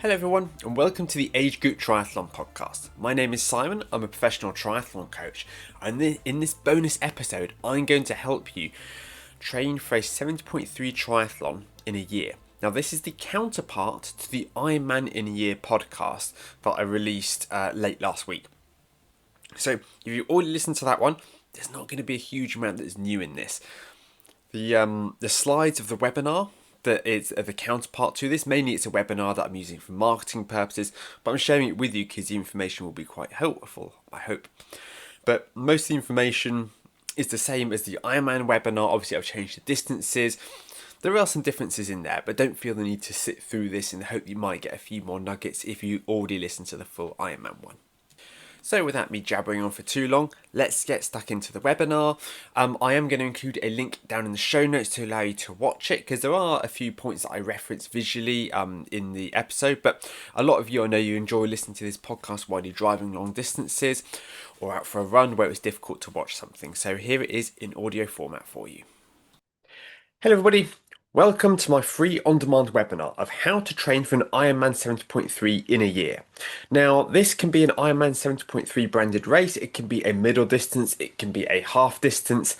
Hello everyone and welcome to the Age Group Triathlon podcast. My name is Simon, I'm a professional triathlon coach, and in this bonus episode I'm going to help you train for a 70.3 triathlon in a year. Now this is the counterpart to the IRONMAN in a year podcast that I released late last week. So if you already listened to that one, there's not going to be a huge amount that is new in this. The slides of the webinar that is the counterpart to this. Mainly it's a webinar that I'm using for marketing purposes, but I'm sharing it with you because the information will be quite helpful, I hope. But most of the information is the same as the Ironman webinar. Obviously I've changed the distances. There are some differences in there, but don't feel the need to sit through this and hope you might get a few more nuggets if you already listened to the full Ironman one. So without me jabbering on for too long, let's get stuck into the webinar. I am going to include a link down in the show notes to allow you to watch it, because there are a few points that I reference visually in the episode, but a lot of you, I know you enjoy listening to this podcast while you're driving long distances or out for a run where it's difficult to watch something. So here it is in audio format for you. Hello everybody. Welcome to my free on-demand webinar of how to train for an Ironman 70.3 in a year. Now, this can be an Ironman 70.3 branded race, it can be a middle distance, it can be a half distance,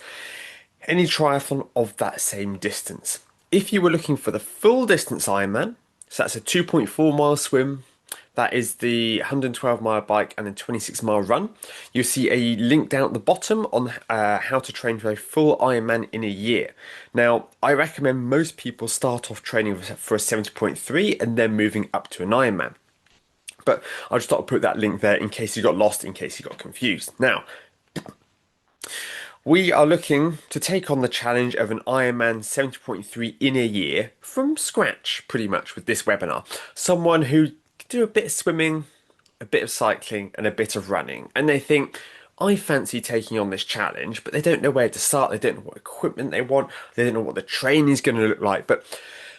any triathlon of that same distance. If you were looking for the full distance Ironman, so that's a 2.4 mile swim, that is the 112 mile bike and a 26 mile run. You'll see a link down at the bottom on how to train for a full Ironman in a year. Now, I recommend most people start off training for a 70.3 and then moving up to an Ironman. But I just thought I'd put that link there in case you got lost, in case you got confused. Now, we are looking to take on the challenge of an Ironman 70.3 in a year from scratch, pretty much, with this webinar. Someone who do a bit of swimming, a bit of cycling and a bit of running, and they think, I fancy taking on this challenge, but they don't know where to start, they don't know what equipment they want, they don't know what the training is going to look like. But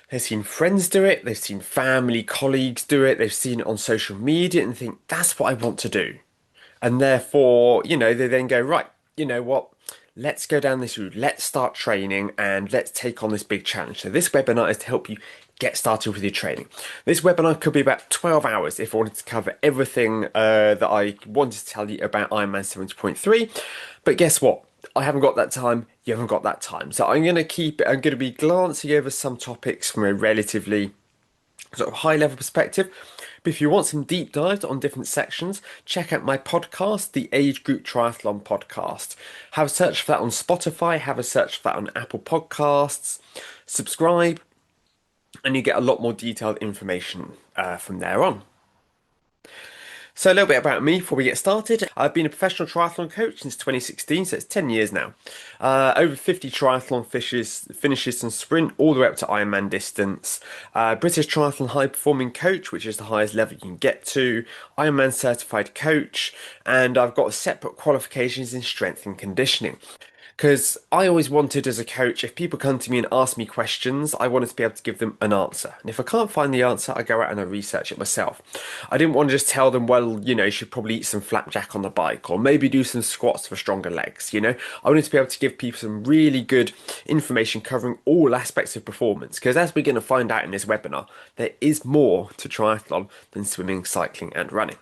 they've seen friends do it, they've seen family, colleagues do it, they've seen it on social media and think, that's what I want to do. And therefore, they then go, right, you know what, let's go down this route, let's start training and let's take on this big challenge. So this webinar is to help you get started with your training. This webinar could be about 12 hours if I wanted to cover everything that I wanted to tell you about Ironman 70.3. But guess what? I haven't got that time, you haven't got that time. So I'm going to be glancing over some topics from a relatively sort of high level perspective. But if you want some deep dives on different sections, check out my podcast, the Age Group Triathlon podcast. Have a search for that on Spotify, have a search for that on Apple Podcasts, subscribe, and you get a lot more detailed information from there on. So a little bit about me before we get started. I've been a professional triathlon coach since 2016, so it's 10 years now. Over 50 triathlon finishes and sprint, all the way up to Ironman distance. British Triathlon High Performing Coach, which is the highest level you can get to. Ironman Certified Coach, and I've got separate qualifications in strength and conditioning. Because I always wanted as a coach, if people come to me and ask me questions, I wanted to be able to give them an answer. And if I can't find the answer, I go out and I research it myself. I didn't want to just tell them, well, you should probably eat some flapjack on the bike or maybe do some squats for stronger legs, I wanted to be able to give people some really good information covering all aspects of performance. Because as we're going to find out in this webinar, there is more to triathlon than swimming, cycling and running.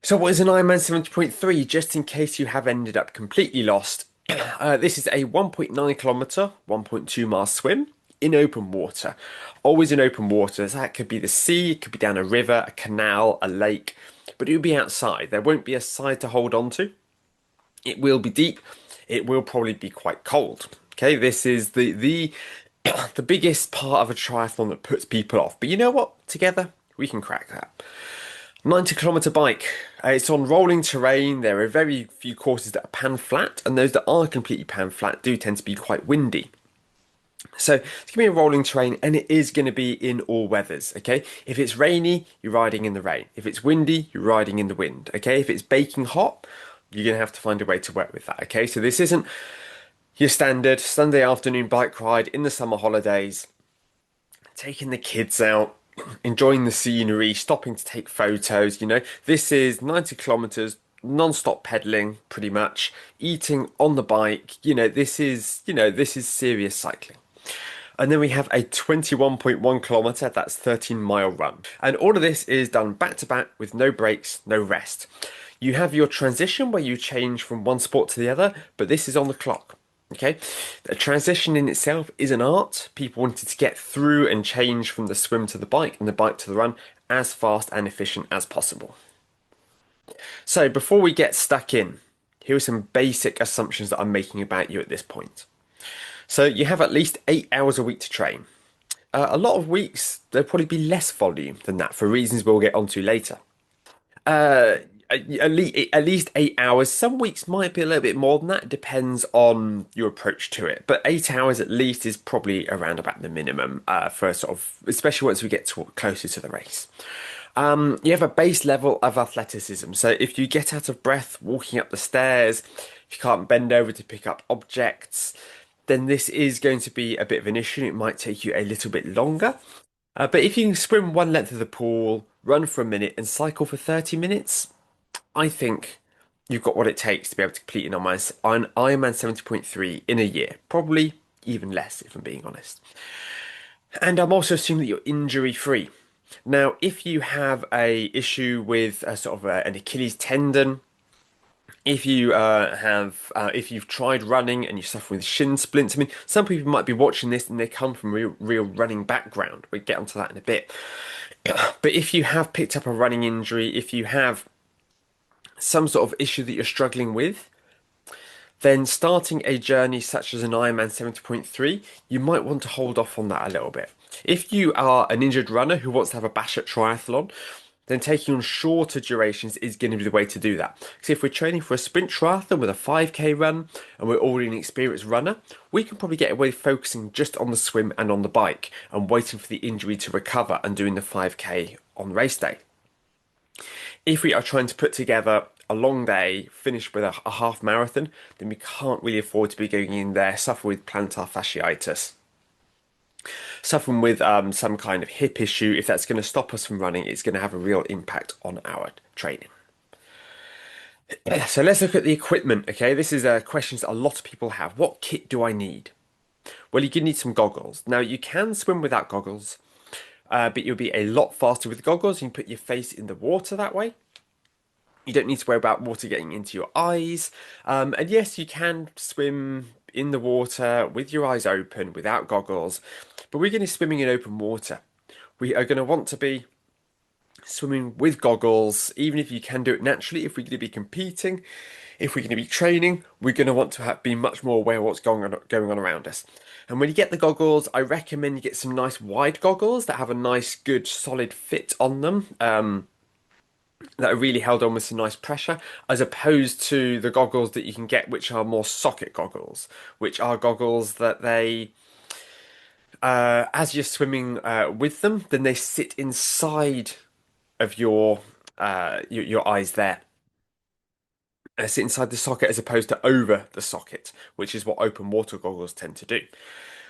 So what is an Ironman 70.3, just in case you have ended up completely lost? This is a 1.9 kilometre, 1.2 mile swim in open water. Always in open water. So that could be the sea, it could be down a river, a canal, a lake, but it will be outside. There won't be a side to hold on to. It will be deep. It will probably be quite cold. Okay, this is the biggest part of a triathlon that puts people off. But you know what? Together, we can crack that. 90-kilometre bike. It's on rolling terrain. There are very few courses that are pan flat, and those that are completely pan flat do tend to be quite windy. So it's going to be a rolling terrain, and it is going to be in all weathers, okay? If it's rainy, you're riding in the rain. If it's windy, you're riding in the wind, okay? If it's baking hot, you're going to have to find a way to work with that, okay? So this isn't your standard Sunday afternoon bike ride in the summer holidays, taking the kids out, enjoying the scenery, stopping to take photos. This is 90 kilometers non-stop pedaling, pretty much, eating on the bike. This is serious cycling. And then we have a 21.1 kilometer, that's 13-mile run. And all of this is done back to back with no breaks, no rest. You have your transition where you change from one sport to the other, but this is on the clock. Okay, the transition in itself is an art. People wanted to get through and change from the swim to the bike and the bike to the run as fast and efficient as possible. So before we get stuck in, here are some basic assumptions that I'm making about you at this point. So you have at least 8 hours a week to train. A lot of weeks, there'll probably be less volume than that for reasons we'll get onto later. Uh, at least 8 hours. Some weeks might be a little bit more than that. It depends on your approach to it. But 8 hours at least is probably around about the minimum for sort of, especially once we get closer to the race. You have a base level of athleticism. So if you get out of breath walking up the stairs, if you can't bend over to pick up objects, then this is going to be a bit of an issue. It might take you a little bit longer. But if you can swim one length of the pool, run for a minute, and cycle for 30 minutes, I think you've got what it takes to be able to complete an Ironman 70.3 in a year. Probably even less, if I'm being honest. And I'm also assuming that you're injury free. Now, if you have a issue with a sort of an Achilles tendon, if you've tried running and you suffer with shin splints, I mean, some people might be watching this and they come from real running background. We'll get onto that in a bit. But if you have picked up a running injury, if you have some sort of issue that you're struggling with, then starting a journey such as an Ironman 70.3, you might want to hold off on that a little bit. If you are an injured runner who wants to have a bash at triathlon, then taking on shorter durations is going to be the way to do that. Because if we're training for a sprint triathlon with a 5K run and we're already an experienced runner, we can probably get away focusing just on the swim and on the bike and waiting for the injury to recover and doing the 5K on race day. If we are trying to put together a long day, finish with a half marathon, then we can't really afford to be going in there, suffer with plantar fasciitis, suffering with some kind of hip issue. If that's going to stop us from running, it's going to have a real impact on our training. So let's look at the equipment. Okay, this is questions that a lot of people have. What kit do I need? Well, you need some goggles. Now, you can swim without goggles, but you'll be a lot faster with goggles. You can put your face in the water that way. You don't need to worry about water getting into your eyes. And yes, you can swim in the water with your eyes open without goggles, but we're going to be swimming in open water. We are going to want to be swimming with goggles, even if you can do it naturally. If we're going to be competing, if we're going to be training, we're going to want to be much more aware of what's going on around us. And when you get the goggles, I recommend you get some nice wide goggles that have a nice, good, solid fit on them. That are really held on with some nice pressure, as opposed to the goggles that you can get, which are more socket goggles, which are goggles that as you're swimming with them, then they sit inside of your eyes there. Sit inside the socket as opposed to over the socket, which is what open water goggles tend to do.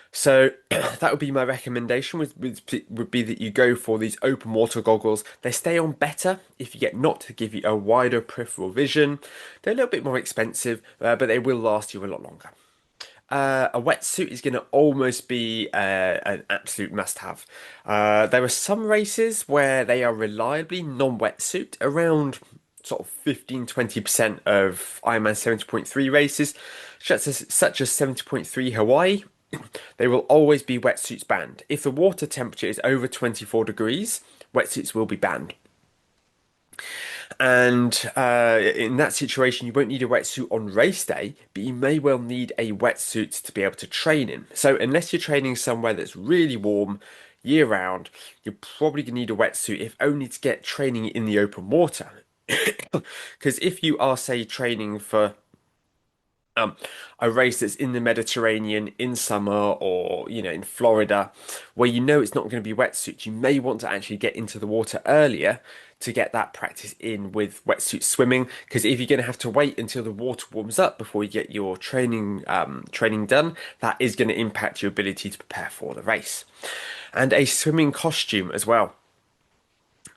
So that would be my recommendation would be that you go for these open water goggles. They stay on better if you get not to give you a wider peripheral vision. They're a little bit more expensive, but they will last you a lot longer. A wetsuit is going to almost be an absolute must-have. There are some races where they are reliably non-wetsuit, around sort of 15-20% of Ironman 70.3 races, such as 70.3 Hawaii. They will always be wetsuits banned. If the water temperature is over 24 degrees, wetsuits will be banned. And in that situation, you won't need a wetsuit on race day, but you may well need a wetsuit to be able to train in. So unless you're training somewhere that's really warm year round, you're probably going to need a wetsuit, if only to get training in the open water. Because if you are, say, training for a race that's in the Mediterranean in summer, or in Florida, where it's not going to be wetsuit, you may want to actually get into the water earlier to get that practice in with wetsuit swimming. Because if you're going to have to wait until the water warms up before you get your training done, that is going to impact your ability to prepare for the race. And a swimming costume as well.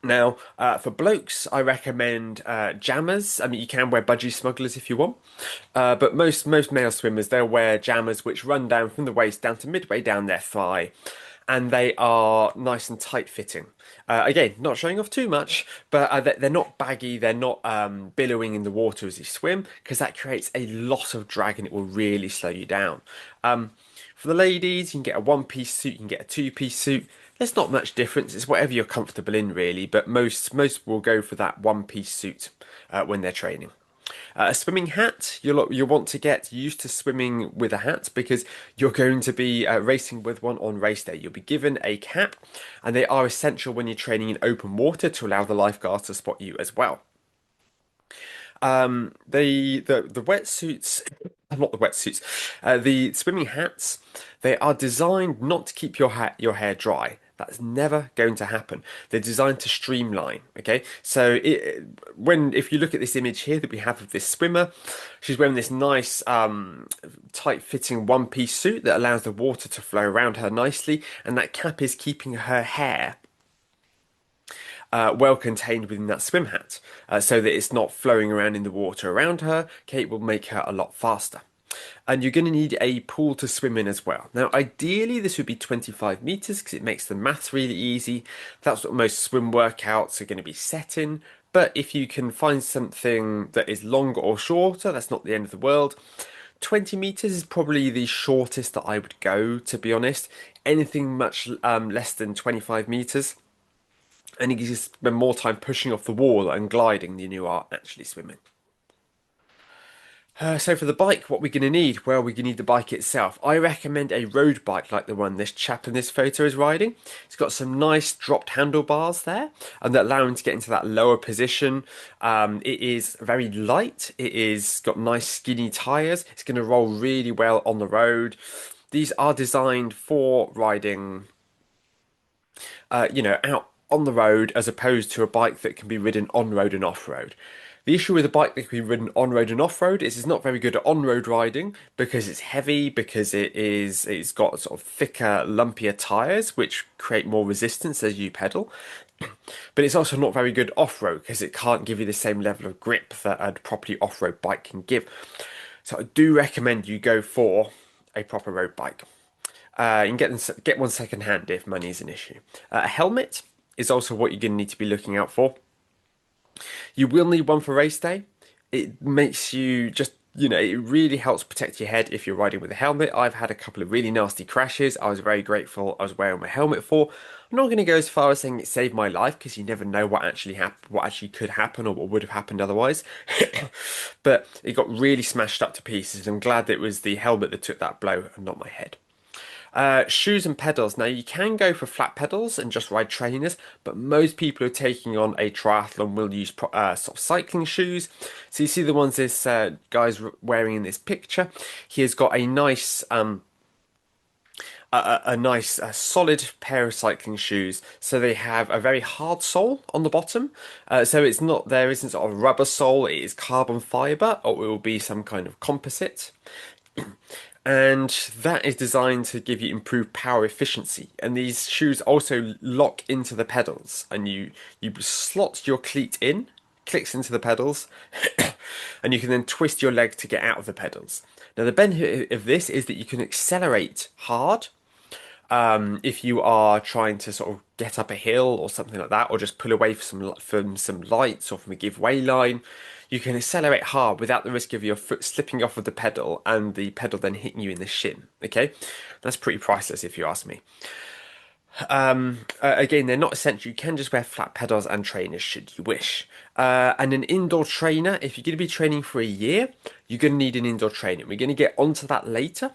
Now, for blokes, I recommend jammers. I mean, you can wear budgie smugglers if you want, but most male swimmers they'll wear jammers which run down from the waist down to midway down their thigh, and they are nice and tight fitting. Again, not showing off too much, but they're not baggy. They're not billowing in the water as you swim because that creates a lot of drag and it will really slow you down. For the ladies, you can get a one-piece suit, you can get a two-piece suit. There's not much difference. It's whatever you're comfortable in, really. But most will go for that one-piece suit when they're training. A swimming hat, you'll want to get used to swimming with a hat because you're going to be racing with one on race day. You'll be given a cap, and they are essential when you're training in open water to allow the lifeguards to spot you as well. The wetsuits, not the wetsuits, the swimming hats, they are designed not to keep your hair dry. That's never going to happen. They're designed to streamline. Okay, so if you look at this image here that we have of this swimmer, she's wearing this nice tight-fitting one-piece suit that allows the water to flow around her nicely, and that cap is keeping her hair well contained within that swim hat, so that it's not flowing around in the water around her. Okay, it will make her a lot faster. And you're going to need a pool to swim in as well. Now, ideally, this would be 25 meters because it makes the maths really easy. That's what most swim workouts are going to be set in. But if you can find something that is longer or shorter, that's not the end of the world. 20 meters is probably the shortest that I would go, to be honest. Anything much less than 25 meters. And you just spend more time pushing off the wall and gliding than you are actually swimming. So for the bike, what we're going to need? Well, we're going to need the bike itself. I recommend a road bike like the one this chap in this photo is riding. It's got some nice dropped handlebars there and that allow him to get into that lower position. It is very light. It is got nice skinny tires. It's going to roll really well on the road. These are designed for riding out on the road as opposed to a bike that can be ridden on road and off road. The issue with a bike that can be ridden on road and off road is it's not very good at on road riding because it's heavy, because it's got sort of thicker, lumpier tires which create more resistance as you pedal. But it's also not very good off road because it can't give you the same level of grip that a properly off road bike can give. So I do recommend you go for a proper road bike. You can get one second hand if money is an issue. A helmet is also what you're going to need to be looking out for. You will need one for race day. It makes you just, it really helps protect your head if you're riding with a helmet. I've had a couple of really nasty crashes. I was very grateful I was wearing my helmet for. I'm not going to go as far as saying it saved my life because you never know what actually could happen or what would have happened otherwise. But it got really smashed up to pieces. I'm glad that it was the helmet that took that blow and not my head. Shoes and pedals. Now you can go for flat pedals and just ride trainers, but most people who are taking on a triathlon will use sort of cycling shoes. So you see the ones this guy's wearing in this picture. He has got a nice solid pair of cycling shoes. So they have a very hard sole on the bottom. So there isn't sort of rubber sole. It is carbon fiber, or it will be some kind of composite. And that is designed to give you improved power efficiency. And these shoes also lock into the pedals, and you slot your cleat in, clicks into the pedals, and you can then twist your leg to get out of the pedals. Now the benefit of this is that you can accelerate hard if you are trying to sort of get up a hill or something like that, or just pull away from some lights or from a giveaway line. You can accelerate hard without the risk of your foot slipping off of the pedal and the pedal then hitting you in the shin. Okay, that's pretty priceless if you ask me. Again, they're not essential. You can just wear flat pedals and trainers should you wish. And an indoor trainer, if you're going to be training for a year, you're going to need an indoor trainer. We're going to get onto that later.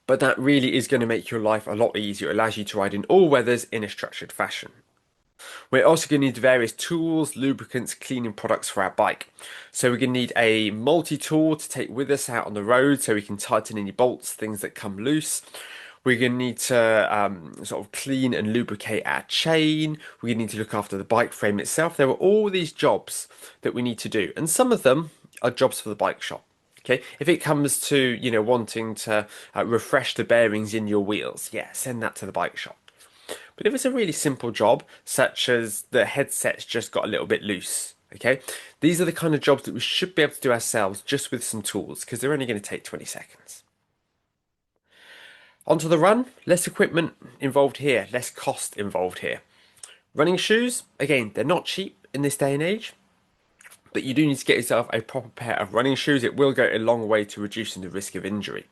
But that really is going to make your life a lot easier. It allows you to ride in all weathers in a structured fashion. We're also going to need various tools, lubricants, cleaning products for our bike. So we're going to need a multi-tool to take with us out on the road so we can tighten any bolts, things that come loose. We're going to need to sort of clean and lubricate our chain. We're going to need to look after the bike frame itself. There are all these jobs that we need to do. And some of them are jobs for the bike shop. Okay, if it comes to, wanting to refresh the bearings in your wheels, yeah, send that to the bike shop. But if it's a really simple job, such as the headset's just got a little bit loose, okay, these are the kind of jobs that we should be able to do ourselves just with some tools because they're only going to take 20 seconds. Onto the run, less equipment involved here, less cost involved here. Running shoes, again, they're not cheap in this day and age, but you do need to get yourself a proper pair of running shoes. It will go a long way to reducing the risk of injury.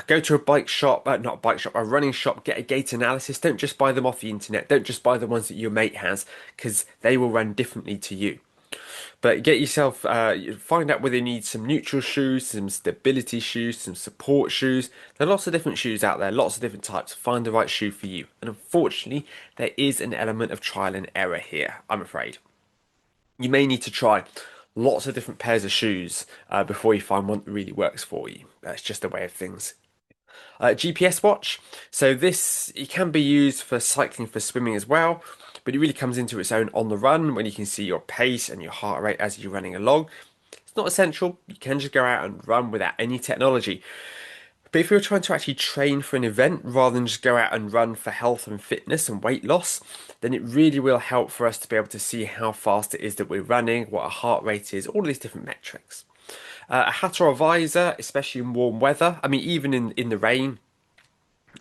Go to a bike shop, not a bike shop, a running shop, get a gait analysis. Don't just buy them off the internet. Don't just buy the ones that your mate has, because they will run differently to you. But get yourself, find out whether you need some neutral shoes, some stability shoes, some support shoes. There are lots of different shoes out there, lots of different types. Find the right shoe for you. And unfortunately, there is an element of trial and error here, I'm afraid. You may need to try lots of different pairs of shoes before you find one that really works for you. That's just the way of things. GPS watch. So this it can be used for cycling, for swimming as well, but it really comes into its own on the run when you can see your pace and your heart rate as you're running along. It's not essential. You can just go out and run without any technology. But if you're trying to actually train for an event rather than just go out and run for health and fitness and weight loss, then it really will help for us to be able to see how fast it is that we're running, what our heart rate is, all these different metrics. A hat or a visor, especially in warm weather. I mean, even in the rain,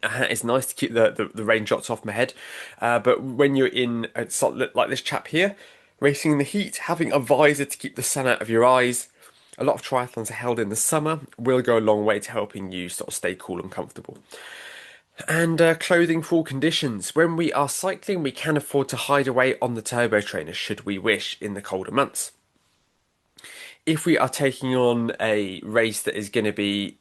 a hat is nice to keep the raindrops off my head. But when you're in a sort of like this chap here, racing in the heat, having a visor to keep the sun out of your eyes. A lot of triathlons are held in the summer, will go a long way to helping you sort of stay cool and comfortable. And clothing for all conditions. When we are cycling, we can afford to hide away on the turbo trainer should we wish in the colder months. If we are taking on a race that is going to be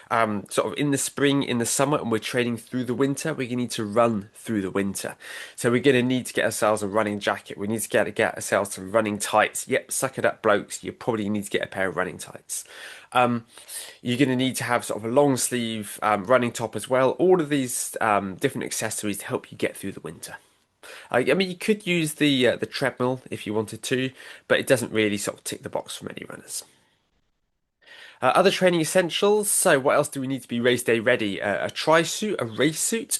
sort of in the spring, in the summer, and we're training through the winter, we're going to need to run through the winter. So we're going to need to get ourselves a running jacket. We need to get ourselves some running tights. Yep, suck it up, blokes. You probably need to get a pair of running tights. You're going to need to have sort of a long sleeve running top as well. All of these different accessories to help you get through the winter. I mean, you could use the treadmill if you wanted to, but it doesn't really sort of tick the box for many runners. Other training essentials. So, what else do we need to be race day ready? A tri suit, a race suit.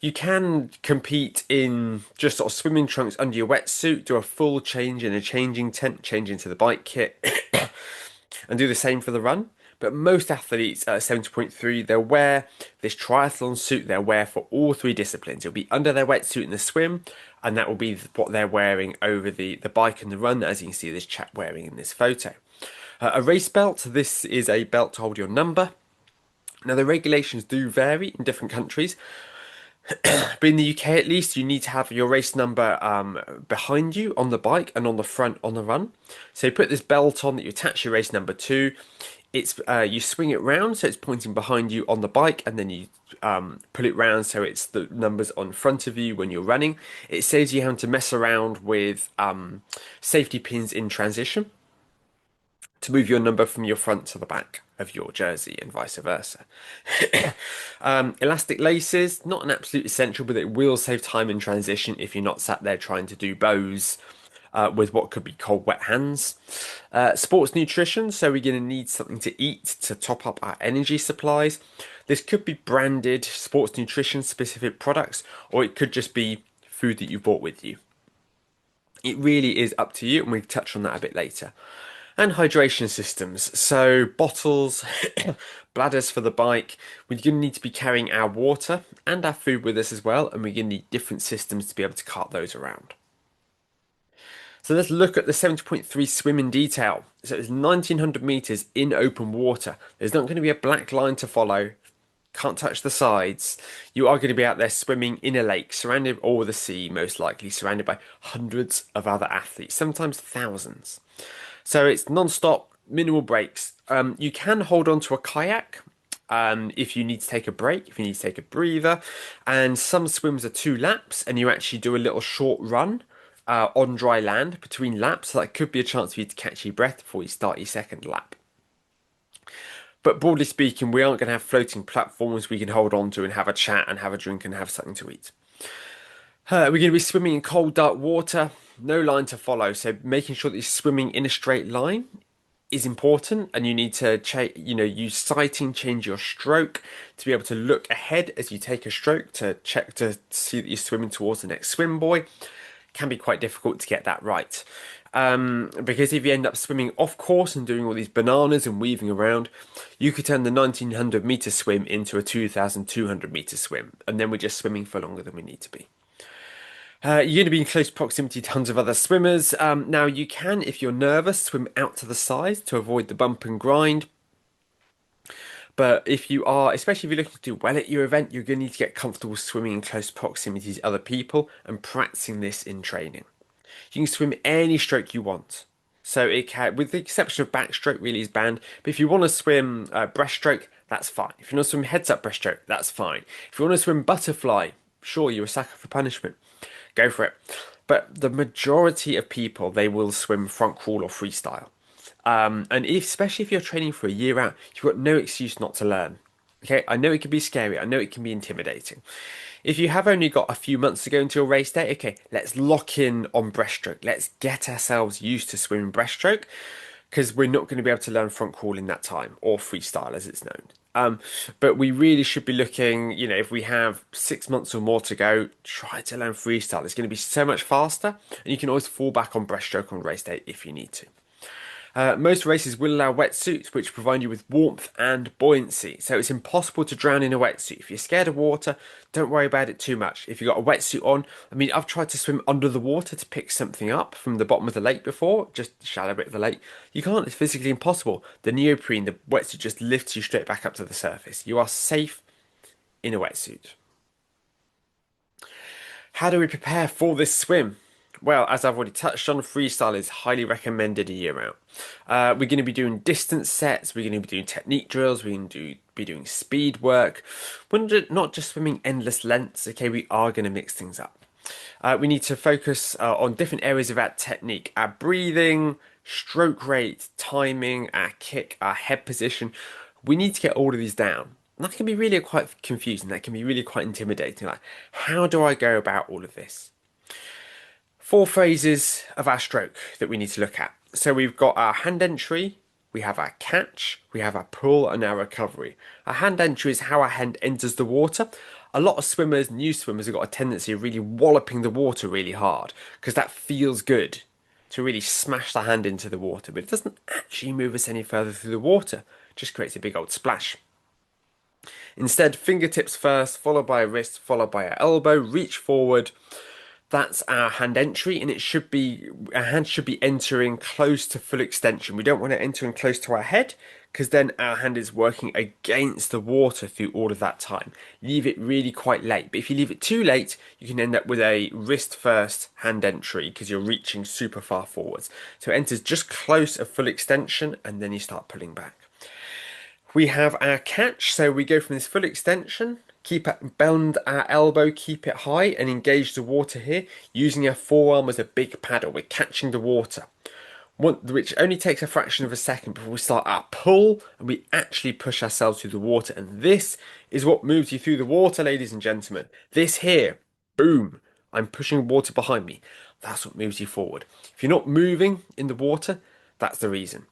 You can compete in just sort of swimming trunks under your wetsuit, do a full change in a changing tent, change into the bike kit, and do the same for the run. But most athletes at 70.3, they'll wear this triathlon suit they'll wear for all three disciplines. It'll be under their wetsuit in the swim, and that will be what they're wearing over the bike and the run, as you can see this chap wearing in this photo. A race belt, this is a belt to hold your number. Now, the regulations do vary in different countries, but in the UK at least, you need to have your race number behind you on the bike and on the front on the run. So you put this belt on that you attach your race number to. It's you swing it round so it's pointing behind you on the bike, and then you pull it round so it's the numbers on front of you when you're running. It saves you having to mess around with safety pins in transition to move your number from your front to the back of your jersey and vice versa. Elastic laces, not an absolute essential, but it will save time in transition if you're not sat there trying to do bows with what could be cold, wet hands. Sports nutrition, so we're going to need something to eat to top up our energy supplies. This could be branded sports nutrition specific products, or it could just be food that you bought with you. It really is up to you, and we'll touch on that a bit later. And hydration systems, so bottles, bladders for the bike. We're going to need to be carrying our water and our food with us as well, and we're going to need different systems to be able to cart those around. So let's look at the 70.3 swim in detail. So it's 1900 meters in open water. There's not going to be a black line to follow. Can't touch the sides. You are going to be out there swimming in a lake, surrounded, or the sea, most likely, surrounded by hundreds of other athletes, sometimes thousands. So it's non-stop, minimal breaks. You can hold on to a kayak if you need to take a break, if you need to take a breather. And some swims are 2 laps, and you actually do a little short run on dry land between laps. So that could be a chance for you to catch your breath before you start your second lap. But broadly speaking, we aren't going to have floating platforms we can hold on to and have a chat and have a drink and have something to eat. We're going to be swimming in cold, dark water. No line to follow, so making sure that you're swimming in a straight line is important, and you need to use sighting, change your stroke to be able to look ahead as you take a stroke to check to see that you're swimming towards the next swim buoy. Can be quite difficult to get that right. Because if you end up swimming off course and doing all these bananas and weaving around, you could turn the 1900-meter swim into a 2200-meter swim, and then we're just swimming for longer than we need to be. You're going to be in close proximity to tons of other swimmers. Now, you can, if you're nervous, swim out to the side to avoid the bump and grind. But if you are, especially if you're looking to do well at your event, you're going to need to get comfortable swimming in close proximity to other people and practicing this in training. You can swim any stroke you want. So it can, with the exception of backstroke, really is banned. But if you want to swim breaststroke, that's fine. If you want to swim heads up breaststroke, that's fine. If you want to swim butterfly, sure, you're a sucker for punishment. Go for it. But the majority of people, they will swim front crawl or freestyle. Especially if you're training for a year out, you've got no excuse not to learn. Okay, I know it can be scary. I know it can be intimidating. If you have only got a few months to go until race day, okay, let's lock in on breaststroke. Let's get ourselves used to swimming breaststroke because we're not going to be able to learn front crawl in that time, or freestyle as it's known. But we really should be looking, if we have 6 months or more to go, try to learn freestyle. It's going to be so much faster, and you can always fall back on breaststroke on race day if you need to. Most races will allow wetsuits, which provide you with warmth and buoyancy. So it's impossible to drown in a wetsuit. If you're scared of water, don't worry about it too much. If you've got a wetsuit on, I mean, I've tried to swim under the water to pick something up from the bottom of the lake before, just the shallow bit of the lake. You can't, it's physically impossible. The neoprene, the wetsuit just lifts you straight back up to the surface. You are safe in a wetsuit. How do we prepare for this swim? Well, as I've already touched on, freestyle is highly recommended a year out. We're going to be doing distance sets, we're going to be doing technique drills, we're going to be doing speed work. We're not just swimming endless lengths, okay, we are going to mix things up. We need to focus on different areas of our technique, our breathing, stroke rate, timing, our kick, our head position. We need to get all of these down. And that can be really quite confusing, that can be really quite intimidating. Like, how do I go about all of this? 4 phases of our stroke that we need to look at. So we've got our hand entry, we have our catch, we have our pull, and our recovery. Our hand entry is how our hand enters the water. A lot of swimmers, new swimmers, have got a tendency of really walloping the water really hard because that feels good to really smash the hand into the water, but it doesn't actually move us any further through the water. It just creates a big old splash. Instead, fingertips first, followed by a wrist, followed by our elbow, reach forward. That's our hand entry, and our hand should be entering close to full extension. We don't want it entering close to our head because then our hand is working against the water through all of that time. Leave it really quite late, but if you leave it too late, you can end up with a wrist first hand entry because you're reaching super far forwards. So it enters just close of full extension, and then you start pulling back. We have our catch, so we go from this full extension, bend our elbow, keep it high, and engage the water here, using our forearm as a big paddle. We're catching the water, which only takes a fraction of a second before we start our pull, and we actually push ourselves through the water. And this is what moves you through the water, ladies and gentlemen. This here, boom, I'm pushing water behind me. That's what moves you forward. If you're not moving in the water, that's the reason.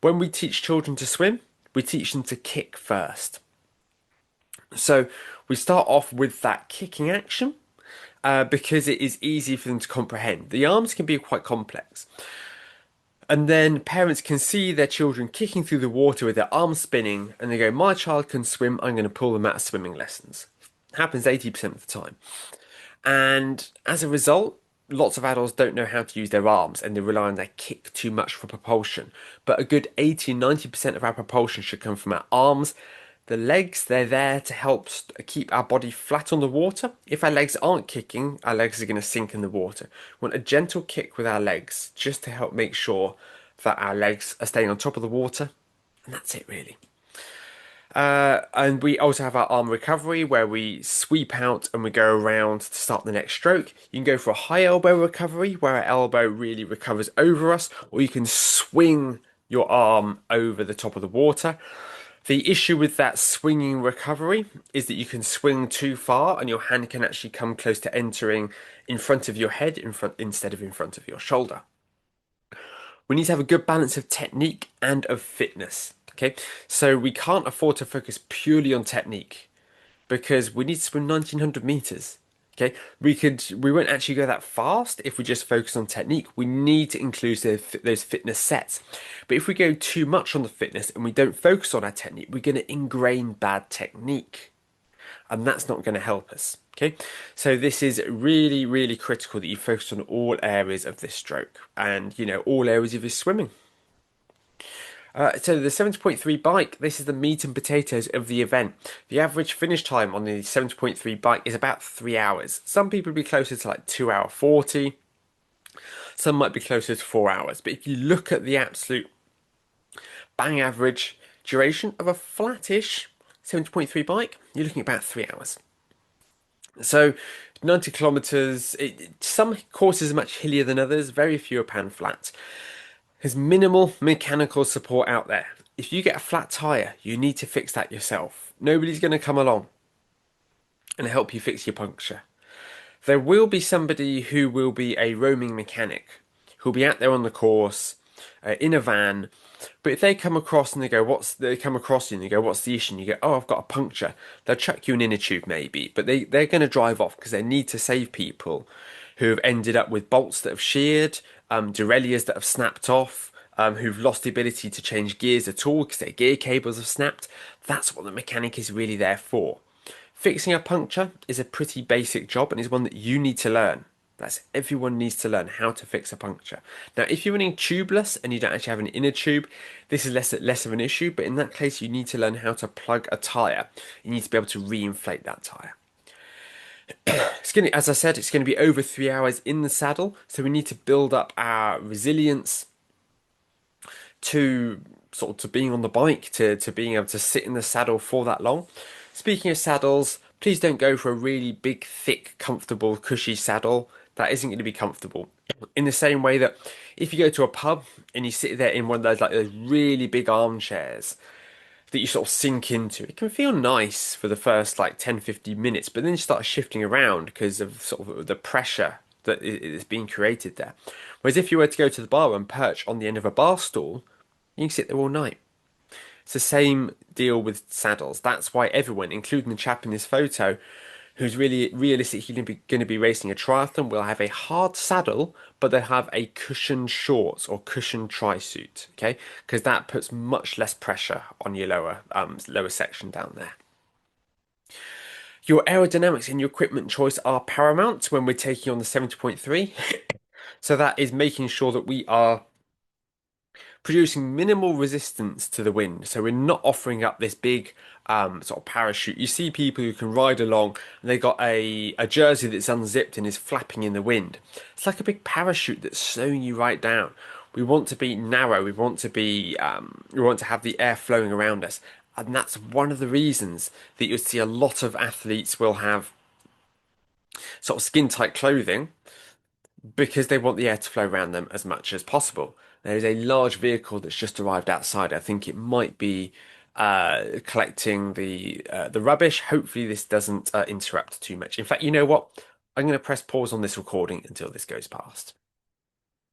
When we teach children to swim, we teach them to kick first. So we start off with that kicking action because it is easy for them to comprehend. The arms can be quite complex. And then parents can see their children kicking through the water with their arms spinning, and they go, my child can swim, I'm going to pull them out of swimming lessons. It happens 80% of the time. And as a result, lots of adults don't know how to use their arms and they rely on their kick too much for propulsion. But a good 80-90% of our propulsion should come from our arms. The legs, they're there to help keep our body flat on the water. If our legs aren't kicking, our legs are going to sink in the water. We want a gentle kick with our legs just to help make sure that our legs are staying on top of the water. And that's it, really. And we also have our arm recovery where we sweep out and we go around to start the next stroke. You can go for a high elbow recovery where our elbow really recovers over us, or you can swing your arm over the top of the water. The issue with that swinging recovery is that you can swing too far and your hand can actually come close to entering in front of your head instead of in front of your shoulder. We need to have a good balance of technique and of fitness. Okay, so we can't afford to focus purely on technique because we need to swim 1900 meters. Okay, we won't actually go that fast if we just focus on technique. We need to include those fitness sets. But if we go too much on the fitness and we don't focus on our technique, we're going to ingrain bad technique, and that's not going to help us. Okay, so this is really, really critical that you focus on all areas of this stroke and all areas of your swimming. So the 70.3 bike, this is the meat and potatoes of the event. The average finish time on the 70.3 bike is about 3 hours. Some people will be closer to like 2 hour 40. Some might be closer to 4 hours. But if you look at the absolute bang average duration of a flattish 70.3 bike, you're looking at about 3 hours. So 90 kilometers, some courses are much hillier than others, very few are pan flat. There's minimal mechanical support out there. If you get a flat tire, you need to fix that yourself. Nobody's going to come along and help you fix your puncture. There will be somebody who will be a roaming mechanic who'll be out there on the course in a van. But if they come across and they come across you and they go, what's the issue? And you go, oh, I've got a puncture. They'll chuck you an inner tube maybe, but they're going to drive off because they need to save people who have ended up with bolts that have sheared, derailleurs that have snapped off, who've lost the ability to change gears at all because their gear cables have snapped. That's what the mechanic is really there for. Fixing a puncture is a pretty basic job and is one that you need to learn. Everyone needs to learn how to fix a puncture. Now, if you're running tubeless and you don't actually have an inner tube, this is less of an issue. But in that case, you need to learn how to plug a tire. You need to be able to reinflate that tire. As I said, it's going to be over 3 hours in the saddle, so we need to build up our resilience to to being on the bike, to being able to sit in the saddle for that long. Speaking of saddles, please don't go for a really big, thick, comfortable, cushy saddle. That isn't going to be comfortable. In the same way that if you go to a pub and you sit there in one of those really big armchairs that you sort of sink into, it can feel nice for the first 10, 15 minutes, but then you start shifting around because of sort of the pressure that is being created there. Whereas if you were to go to the bar and perch on the end of a bar stool, you can sit there all night. It's the same deal with saddles. That's why everyone, including the chap in this photo, who's really realistically going to be racing a triathlon, will have a hard saddle, but they'll have a cushioned shorts or cushioned tri-suit, okay? Because that puts much less pressure on your lower section down there. Your aerodynamics and your equipment choice are paramount when we're taking on the 70.3. So that is making sure that we are producing minimal resistance to the wind. So we're not offering up this big sort of parachute. You see people who can ride along and they got a jersey that's unzipped and is flapping in the wind. It's like a big parachute that's slowing you right down. We want to be narrow. We want to have the air flowing around us. And that's one of the reasons that you'll see a lot of athletes will have sort of skin tight clothing because they want the air to flow around them as much as possible. There is a large vehicle that's just arrived outside. I think it might be collecting the rubbish. Hopefully, this doesn't interrupt too much. In fact, you know what? I'm going to press pause on this recording until this goes past.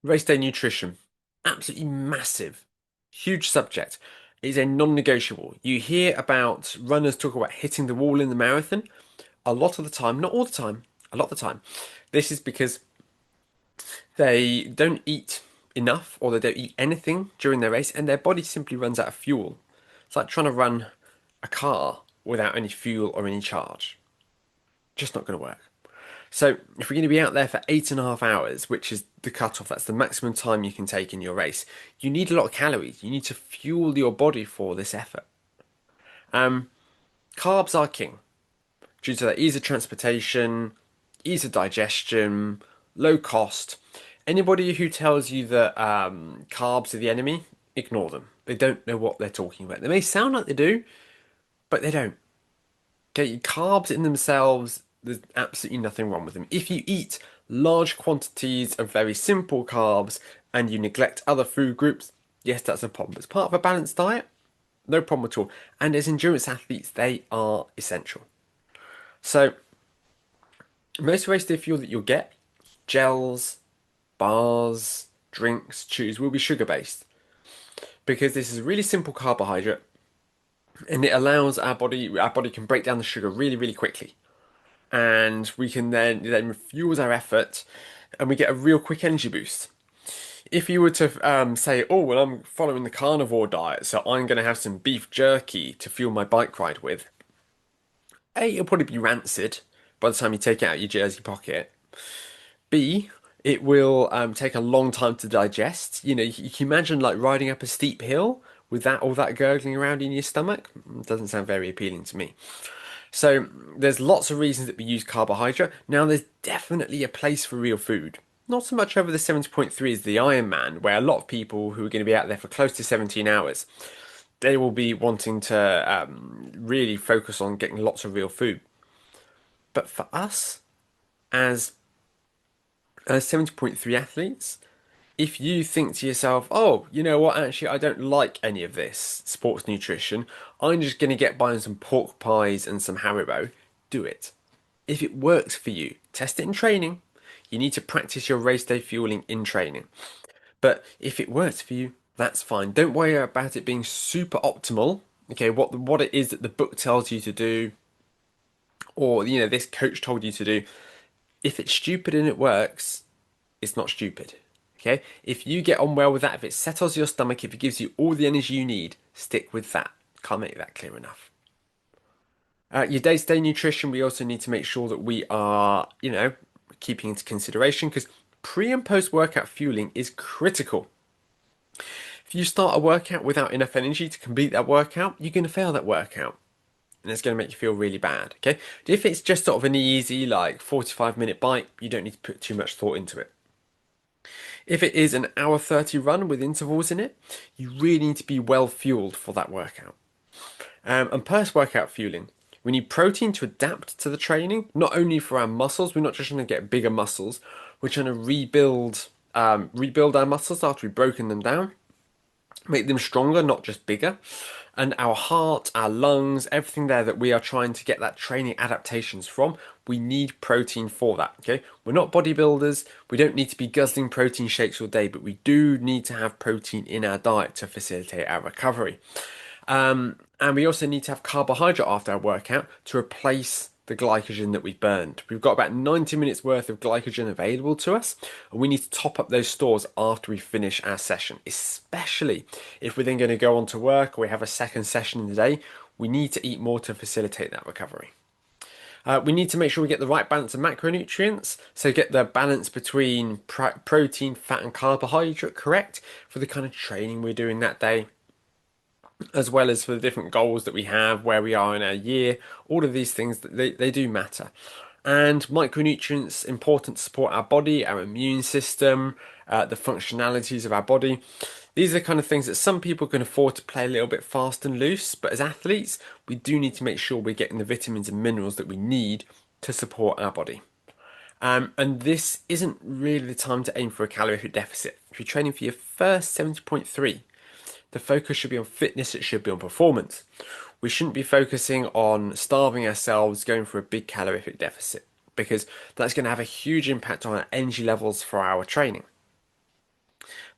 Race day nutrition, absolutely massive, huge subject. It is a non-negotiable. You hear about runners talk about hitting the wall in the marathon. A lot of the time, not all the time, a lot of the time. This is because they don't eat enough or they don't eat anything during their race and their body simply runs out of fuel. It's like trying to run a car without any fuel or any charge. Just not going to work. So if we're going to be out there for 8.5 hours, which is the cutoff, that's the maximum time you can take in your race, you need a lot of calories. You need to fuel your body for this effort. Carbs are king due to their ease of transportation, ease of digestion, low cost. Anybody who tells you that carbs are the enemy, ignore them. They don't know what they're talking about. They may sound like they do, but they don't. Okay, carbs in themselves, there's absolutely nothing wrong with them. If you eat large quantities of very simple carbs and you neglect other food groups, yes, that's a problem. As part of a balanced diet, no problem at all. And as endurance athletes, they are essential. So, most race day fuel that you'll get, gels, bars, drinks, chews will be sugar based because this is a really simple carbohydrate and it allows our body can break down the sugar really, really quickly. And we can then fuels our effort and we get a real quick energy boost. If you were to say, oh, well, I'm following the carnivore diet, so I'm going to have some beef jerky to fuel my bike ride with. A, it'll probably be rancid by the time you take it out your jersey pocket. B, it will take a long time to digest. You can imagine like riding up a steep hill with that all that gurgling around in your stomach. Doesn't sound very appealing to me. So there's lots of reasons that we use carbohydrate. Now there's definitely a place for real food. Not so much over the 70.3 as the Ironman, where a lot of people who are going to be out there for close to 17 hours, they will be wanting to really focus on getting lots of real food. But for us, as 70.3 athletes, if you think to yourself, oh, you know what, actually, I don't like any of this sports nutrition, I'm just going to get by on some pork pies and some Haribo, do it. If it works for you, test it in training. You need to practice your race day fueling in training. But if it works for you, that's fine. Don't worry about it being super optimal. Okay, what it is that the book tells you to do, or this coach told you to do. If it's stupid and it works, it's not stupid. Okay? If you get on well with that, if it settles your stomach, if it gives you all the energy you need, stick with that. Can't make that clear enough. Your day-to-day nutrition, we also need to make sure that we are, keeping into consideration because pre and post workout fueling is critical. If you start a workout without enough energy to complete that workout, you're going to fail that workout. And it's going to make you feel really bad. Okay. If it's just sort of an easy, like 45-minute bike, you don't need to put too much thought into it. If it is an hour 30 run with intervals in it, you really need to be well fueled for that workout. And post-workout fueling, we need protein to adapt to the training, not only for our muscles, we're not just trying to get bigger muscles, we're trying to rebuild our muscles after we've broken them down, make them stronger, not just bigger. And our heart, our lungs, everything there that we are trying to get that training adaptations from, we need protein for that. Okay, we're not bodybuilders, we don't need to be guzzling protein shakes all day, but we do need to have protein in our diet to facilitate our recovery. And we also need to have carbohydrate after our workout to replace the glycogen that we've burned. We've got about 90 minutes worth of glycogen available to us, and we need to top up those stores after we finish our session, especially if we're then going to go on to work or we have a second session in the day. We need to eat more to facilitate that recovery. We need to make sure we get the right balance of macronutrients, so get the balance between protein, fat, and carbohydrate correct for the kind of training we're doing that day, as well as for the different goals that we have, where we are in our year. All of these things, they do matter. And micronutrients important to support our body, our immune system, the functionalities of our body. These are the kind of things that some people can afford to play a little bit fast and loose, but as athletes, we do need to make sure we're getting the vitamins and minerals that we need to support our body. And this isn't really the time to aim for a calorific deficit. If you're training for your first 70.3, the focus should be on fitness, it should be on performance. We shouldn't be focusing on starving ourselves, going for a big calorific deficit, because that's going to have a huge impact on our energy levels for our training.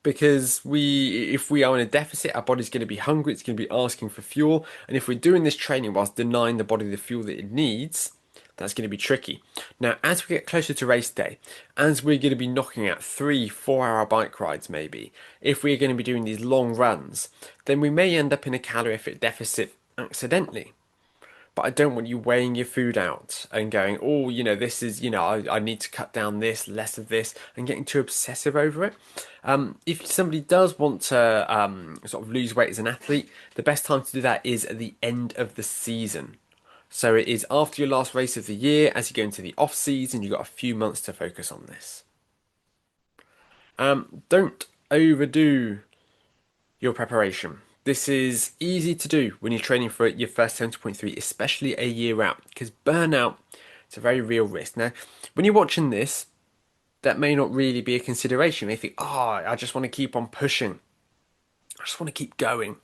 Because if we are in a deficit, our body's going to be hungry, it's going to be asking for fuel. And if we're doing this training whilst denying the body the fuel that it needs, that's going to be tricky. Now, as we get closer to race day, as we're going to be knocking out 3-4 hour bike rides, maybe, if we're going to be doing these long runs, then we may end up in a calorific deficit accidentally. But I don't want you weighing your food out and going, oh, this is, I need to cut down this, less of this, and getting too obsessive over it. If somebody does want to sort of lose weight as an athlete, the best time to do that is at the end of the season. So it is after your last race of the year, as you go into the off season, you've got a few months to focus on this. Don't overdo your preparation. This is easy to do when you're training for your first 70.3, especially a year out, because burnout is a very real risk. Now, when you're watching this, that may not really be a consideration. You may think, oh, I just want to keep on pushing. I just want to keep going.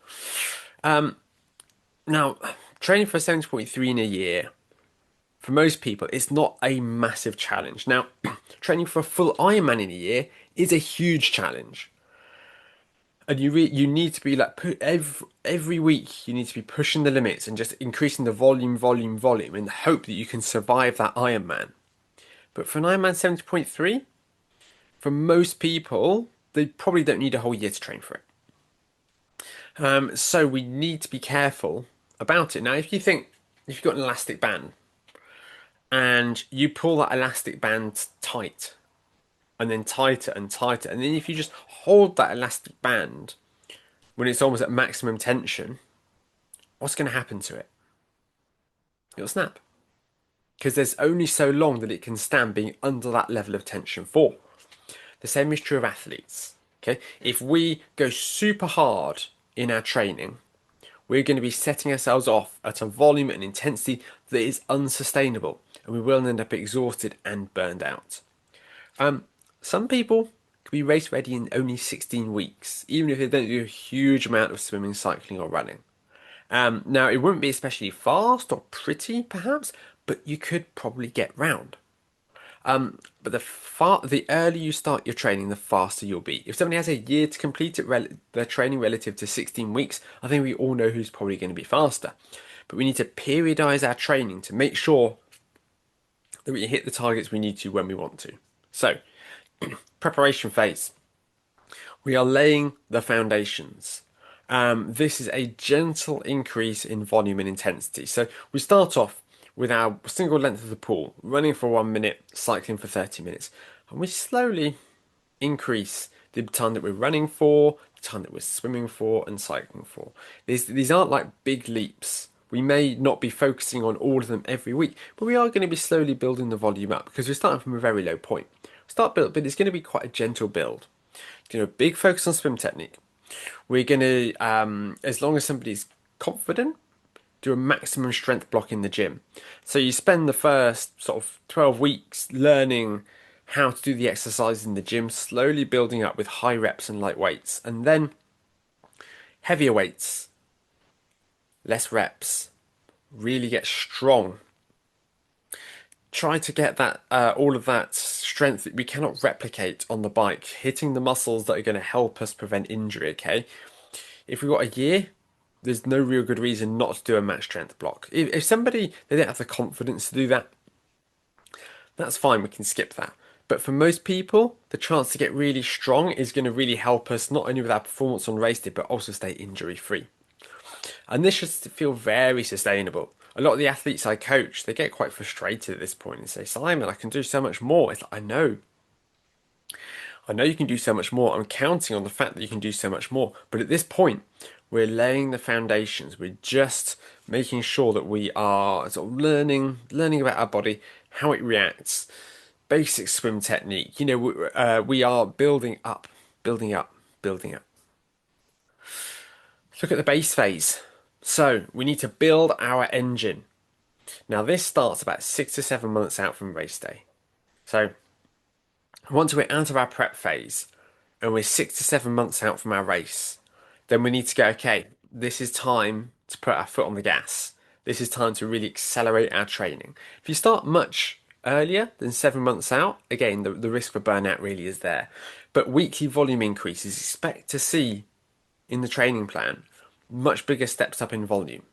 Now, training for a 70.3 in a year, for most people, it's not a massive challenge. Now, training for a full Ironman in a year is a huge challenge. And you need to be like put every week you need to be pushing the limits and just increasing the volume in the hope that you can survive that Ironman. But for an Ironman 70.3, for most people, they probably don't need a whole year to train for it. So we need to be careful about it. Now, if you've got an elastic band and you pull that elastic band tight and then tighter and tighter, and then if you just hold that elastic band when it's almost at maximum tension, what's going to happen to it? It'll snap because there's only so long that it can stand being under that level of tension for. The same is true of athletes. Okay, if we go super hard in our training, we're going to be setting ourselves off at a volume and intensity that is unsustainable, and we will end up exhausted and burned out. Um, some people can be race ready in only 16 weeks, even if they don't do a huge amount of swimming, cycling, or running. Now, it wouldn't be especially fast or pretty, perhaps, but you could probably get round. But the earlier you start your training, the faster you'll be. If somebody has a year to complete their training relative to 16 weeks, I think we all know who's probably going to be faster. But we need to periodize our training to make sure that we hit the targets we need to when we want to. So, preparation phase. We are laying the foundations. This is a gentle increase in volume and intensity. So we start off with our single length of the pool, running for 1 minute, cycling for 30 minutes. And we slowly increase the time that we're running for, the time that we're swimming for, and cycling for. These aren't like big leaps. We may not be focusing on all of them every week, but we are going to be slowly building the volume up because we're starting from a very low point. But it's going to be quite a gentle build. Big focus on swim technique. We're going to, as long as somebody's confident, do a maximum strength block in the gym. So you spend the first sort of 12 weeks learning how to do the exercise in the gym, slowly building up with high reps and light weights, and then heavier weights, less reps, really get strong. Try to get that all of that strength that we cannot replicate on the bike, hitting the muscles that are going to help us prevent injury, okay? If we've got a year, there's no real good reason not to do a max strength block. If somebody, they don't have the confidence to do that, that's fine, we can skip that. But for most people, the chance to get really strong is going to really help us not only with our performance on race day, but also stay injury free. And this should feel very sustainable. A lot of the athletes I coach, they get quite frustrated at this point and say, Simon, I can do so much more. It's like, I know you can do so much more. I'm counting on the fact that you can do so much more. But at this point, we're laying the foundations. We're just making sure that we are sort of learning about our body, how it reacts, basic swim technique. We are building up, building up, building up. Look at the base phase. So we need to build our engine. Now this starts about 6 to 7 months out from race day. So once we're out of our prep phase and we're 6 to 7 months out from our race, then we need to go, okay, this is time to put our foot on the gas. This is time to really accelerate our training. If you start much earlier than 7 months out, again, the risk for burnout really is there. But weekly volume increases, expect to see in the training plan much bigger steps up in volume.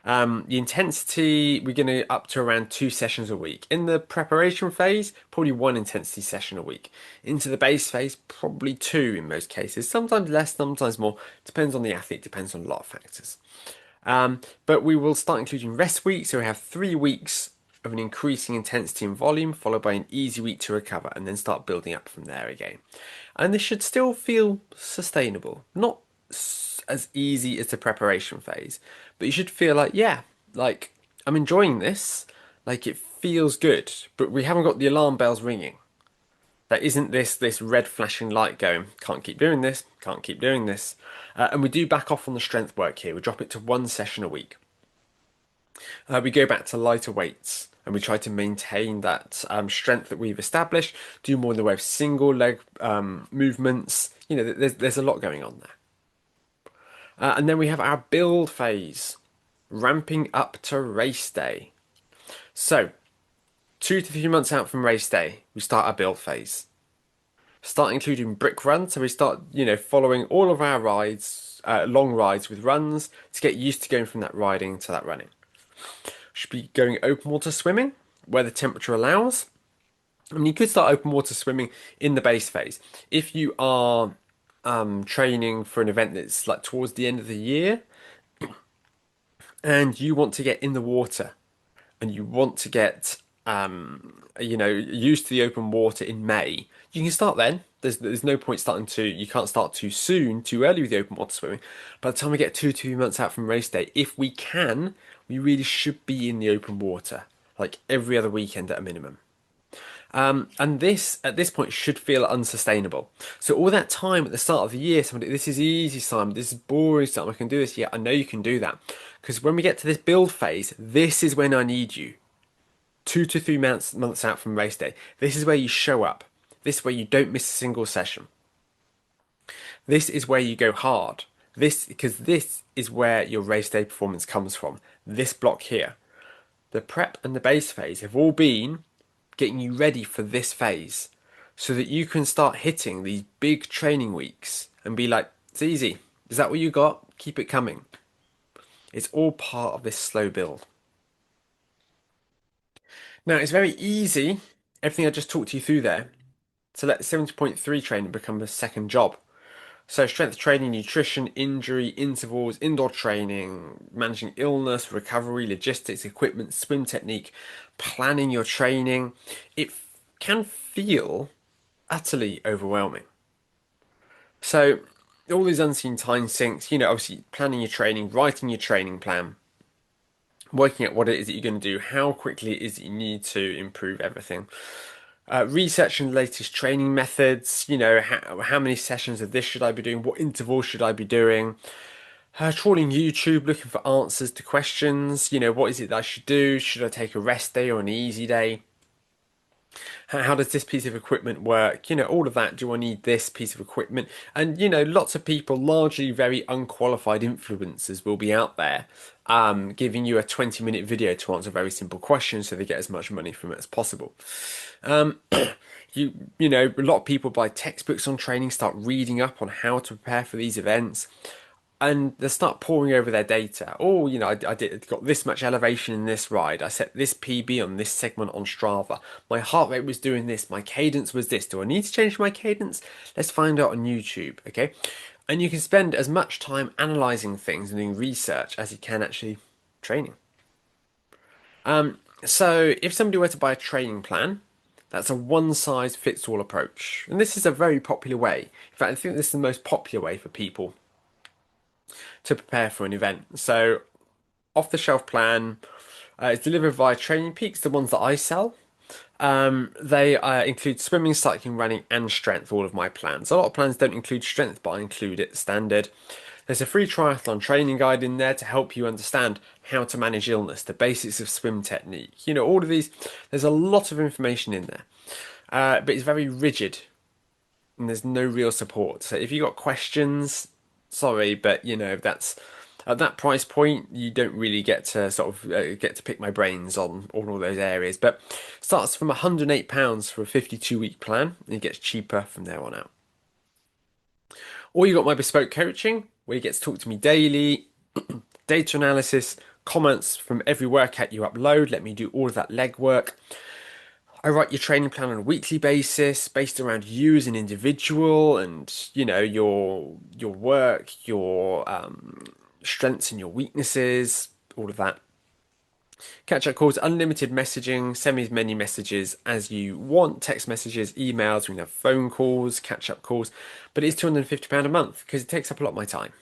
The intensity, we're going to up to around 2 sessions a week. In the preparation phase, probably one intensity session a week. Into the base phase, probably two in most cases. Sometimes less, sometimes more. Depends on the athlete, depends on a lot of factors. But we will start including rest weeks. So we have 3 weeks of an increasing intensity and volume, followed by an easy week to recover, and then start building up from there again. And this should still feel sustainable. Not as easy as the preparation phase, but you should feel like, yeah, like I'm enjoying this, like it feels good, but we haven't got the alarm bells ringing. There isn't this red flashing light going, can't keep doing this, can't keep doing this. And we do back off on the strength work here. We drop it to 1 session a week. We go back to lighter weights and we try to maintain that strength that we've established, do more in the way of single leg movements. There's a lot going on there. And then we have our build phase, ramping up to race day. So, 2 to 3 months out from race day, we start our build phase. Start including brick runs. So we start, following all of our rides, long rides with runs to get used to going from that riding to that running. Should be going open water swimming where the temperature allows. I mean, you could start open water swimming in the base phase. If you are training for an event that's like towards the end of the year and you want to get in the water and you want to get used to the open water in May, you can start then. There's no point you can't start too soon, too early with the open water swimming. By the time we get 2 months out from race day, if we can, we really should be in the open water, like every other weekend at a minimum. And this, at this point, should feel unsustainable. So all that time at the start of the year, somebody, this is easy, Simon, this is boring, Simon, I can do this. Yeah, I know you can do that. Because when we get to this build phase, this is when I need you. 2 to 3 months out from race day. This is where you show up. This is where you don't miss a single session. This is where you go hard. Because this is where your race day performance comes from. This block here. The prep and the base phase have all been getting you ready for this phase so that you can start hitting these big training weeks and be like, it's easy. Is that what you got? Keep it coming. It's all part of this slow build. Now, it's very easy, everything I just talked you through there, to let 70.3 training become a second job. So, strength training, nutrition, injury, intervals, indoor training, managing illness, recovery, logistics, equipment, swim technique, planning your training. It can feel utterly overwhelming. So, all these unseen time sinks, obviously planning your training, writing your training plan, working out what it is that you're going to do, how quickly it is that you need to improve everything. Researching the latest training methods, how many sessions of this should I be doing, what intervals should I be doing, trawling YouTube, looking for answers to questions, what is it that I should do, should I take a rest day or an easy day, how does this piece of equipment work, all of that, do I need this piece of equipment, and lots of people, largely very unqualified influencers, will be out there giving you a 20-minute video to answer very simple questions so they get as much money from it as possible. Um, a lot of people buy textbooks on training, start reading up on how to prepare for these events, and they start pouring over their data. Oh, got this much elevation in this ride. I set this PB on this segment on Strava. My heart rate was doing this. My cadence was this. Do I need to change my cadence? Let's find out on YouTube, okay? And you can spend as much time analyzing things and doing research as you can actually training. So if somebody were to buy a training plan, that's a one size fits all approach. And this is a very popular way. In fact, I think this is the most popular way for people to prepare for an event. So off the shelf plan is delivered via Training Peaks, the ones that I sell. They include swimming, cycling, running, and strength, all of my plans. A lot of plans don't include strength, but I include it standard. There's a free triathlon training guide in there to help you understand how to manage illness, the basics of swim technique. All of these, there's a lot of information in there. But it's very rigid and there's no real support. So if you've got questions, sorry, but that's at that price point, you don't really get to sort of get to pick my brains on all those areas. But starts from £108 for a 52-week plan, and it gets cheaper from there on out. Or you got my bespoke coaching, where you get to talk to me daily, data analysis, comments from every workout you upload. Let me do all of that legwork. I write your training plan on a weekly basis, based around you as an individual, and your work, your strengths and your weaknesses, all of that. Catch-up calls, unlimited messaging, send me as many messages as you want, text messages, emails, we can have phone calls, catch-up calls, but it's £250 a month because it takes up a lot of my time.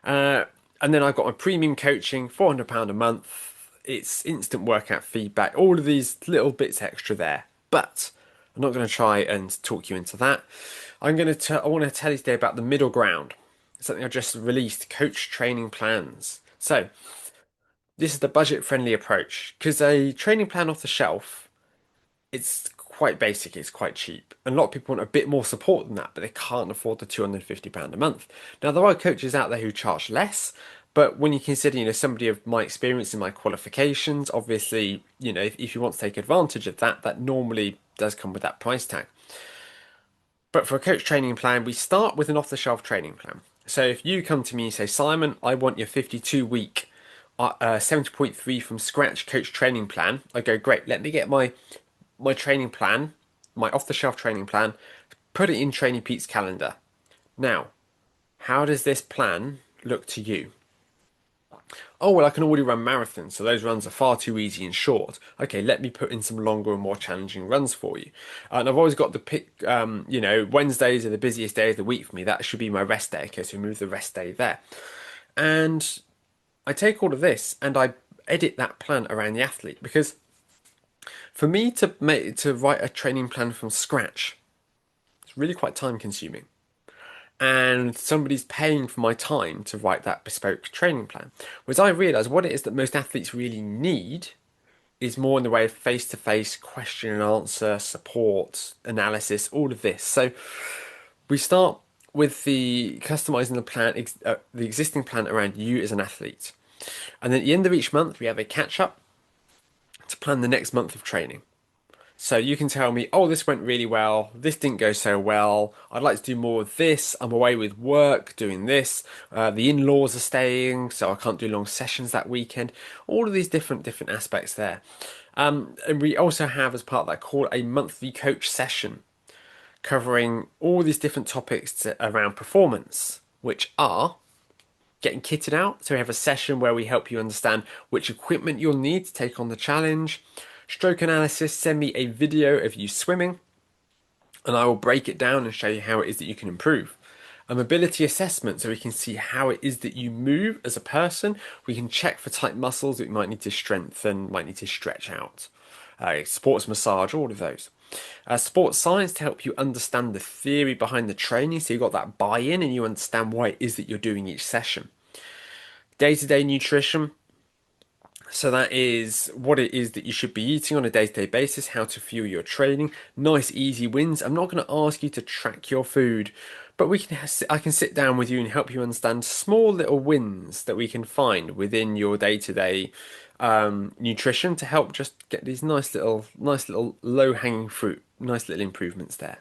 And then I've got my premium coaching, £400 a month. It's instant workout feedback, all of these little bits extra there. But I'm not going to try and talk you into that. I want to tell you today about the middle ground, something I just released, coach training plans. So this is the budget-friendly approach because a training plan off the shelf, it's quite basic, it's quite cheap. And a lot of people want a bit more support than that, but they can't afford the £250 a month. Now, there are coaches out there who charge less, but when you consider, somebody of my experience and my qualifications, obviously, if you want to take advantage of that, that normally does come with that price tag. But for a coach training plan, we start with an off-the-shelf training plan. So if you come to me and say, Simon, I want your 52-week 70.3 from scratch coach training plan, I go, great, let me get my training plan, my off-the-shelf training plan, put it in Training Pete's calendar. Now, how does this plan look to you? Oh, well, I can already run marathons, so those runs are far too easy and short. Okay, let me put in some longer and more challenging runs for you. And I've always got the pick, Wednesdays are the busiest day of the week for me. That should be my rest day. Okay, so we move the rest day there. And I take all of this and I edit that plan around the athlete because for me to write a training plan from scratch, it's really quite time consuming. And somebody's paying for my time to write that bespoke training plan. Whereas I realise what it is that most athletes really need is more in the way of face-to-face question and answer, support, analysis, all of this. So we start with the customizing the plan, the existing plan around you as an athlete. And then at the end of each month, we have a catch up to plan the next month of training. So you can tell me, oh, this went really well. This didn't go so well. I'd like to do more of this. I'm away with work doing this. The in-laws are staying, so I can't do long sessions that weekend. All of these different aspects there. And we also have, as part of that call, a monthly coach session covering all these different topics around performance, which are getting kitted out. So we have a session where we help you understand which equipment you'll need to take on the challenge. Stroke analysis, send me a video of you swimming, and I will break it down and show you how it is that you can improve. A mobility assessment, so we can see how it is that you move as a person. We can check for tight muscles that you might need to strengthen, might need to stretch out. Sports massage, all of those. Sports science to help you understand the theory behind the training, so you've got that buy-in and you understand why it is that you're doing each session. Day-to-day nutrition. So that is what it is that you should be eating on a day-to-day basis, how to fuel your training, nice easy wins. I'm not going to ask you to track your food, but I can sit down with you and help you understand small little wins that we can find within your day-to-day nutrition to help just get these nice little low-hanging fruit, nice little improvements there.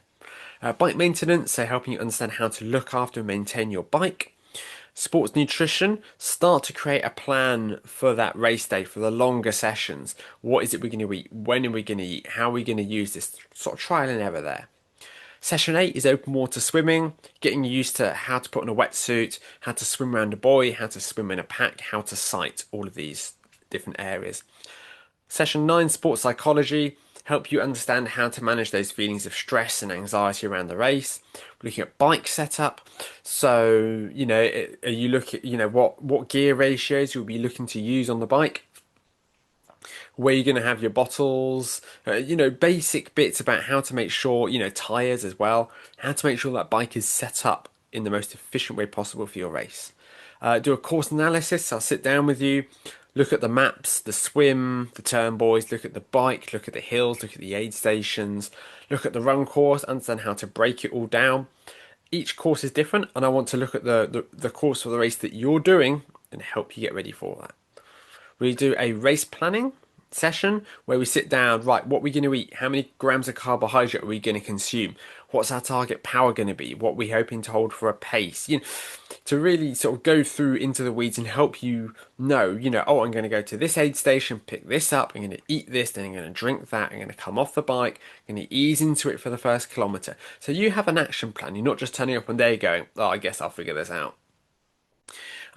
Bike maintenance, so helping you understand how to look after and maintain your bike. Sports nutrition, start to create a plan for that race day, for the longer sessions. What is it we're going to eat? When are we going to eat? How are we going to use this? Sort of trial and error there. Session 8 is open water swimming, getting you used to how to put on a wetsuit, how to swim around a buoy, how to swim in a pack, how to sight, all of these different areas. Session 9, sports psychology, help you understand how to manage those feelings of stress and anxiety around the race. We're looking at bike setup. So, you look at, what gear ratios you'll be looking to use on the bike, where you're going to have your bottles, basic bits about how to make sure, tires as well, how to make sure that bike is set up in the most efficient way possible for your race. Do a course analysis. I'll sit down with you, look at the maps, the swim, the turn buoys, look at the bike, look at the hills, look at the aid stations, look at the run course, understand how to break it all down. Each course is different, and I want to look at the course for the race that you're doing and help you get ready for that. We do a race planning session where we sit down, right, what are we going to eat? How many grams of carbohydrate are we going to consume? What's our target power going to be? What are we hoping to hold for a pace? To really sort of go through into the weeds and help you know, oh, I'm going to go to this aid station, pick this up, I'm going to eat this, then I'm going to drink that, I'm going to come off the bike, I'm going to ease into it for the first kilometre. So you have an action plan. You're not just turning up one day going, oh, I guess I'll figure this out.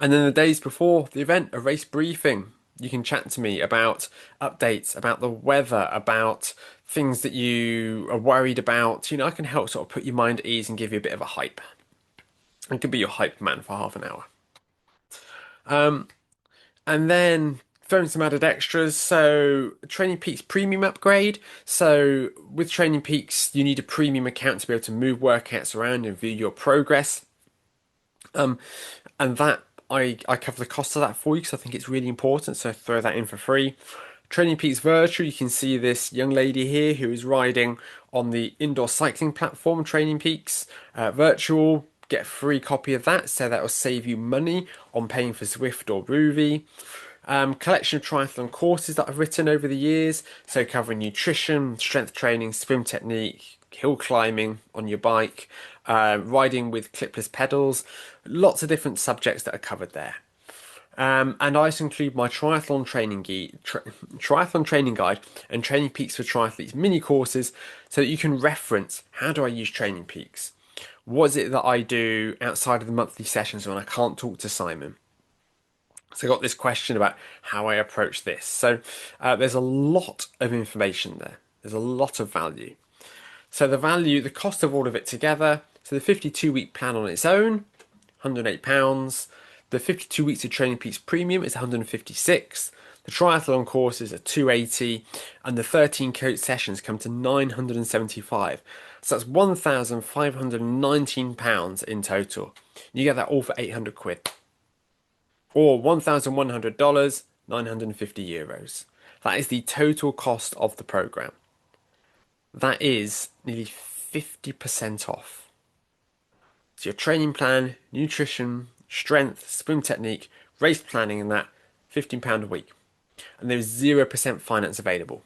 And then the days before the event, a race briefing. You can chat to me about updates, about the weather, about things that you are worried about. I can help sort of put your mind at ease and give you a bit of a hype. I can be your hype man for half an hour. And then throwing some added extras. So Training Peaks Premium upgrade. So with Training Peaks, you need a premium account to be able to move workouts around and view your progress. And that I cover the cost of that for you because I think it's really important. So throw that in for free. Training Peaks Virtual, you can see this young lady here who is riding on the indoor cycling platform Training Peaks Virtual. Get a free copy of that, so that will save you money on paying for Zwift or Rouvy. Collection of triathlon courses that I've written over the years, so covering nutrition, strength training, swim technique, hill climbing on your bike, riding with clipless pedals, lots of different subjects that are covered there. And I also include my triathlon training guide and Training Peaks for Triathletes mini courses so that you can reference how do I use Training Peaks? What is it that I do outside of the monthly sessions when I can't talk to Simon? So I got this question about how I approach this. So there's a lot of information there. There's a lot of value. So the cost of all of it together. So the 52-week plan on its own, £108. The 52 weeks of Training Peaks Premium is 156. The triathlon courses are 280, and the 13 coach sessions come to 975. So that's £1,519 in total. You get that all for 800 quid, or $1,100, 950 euros. That is the total cost of the program. That is nearly 50% off. So your training plan, nutrition, strength, swim technique, race planning, and that £15 a week. And there's 0% finance available.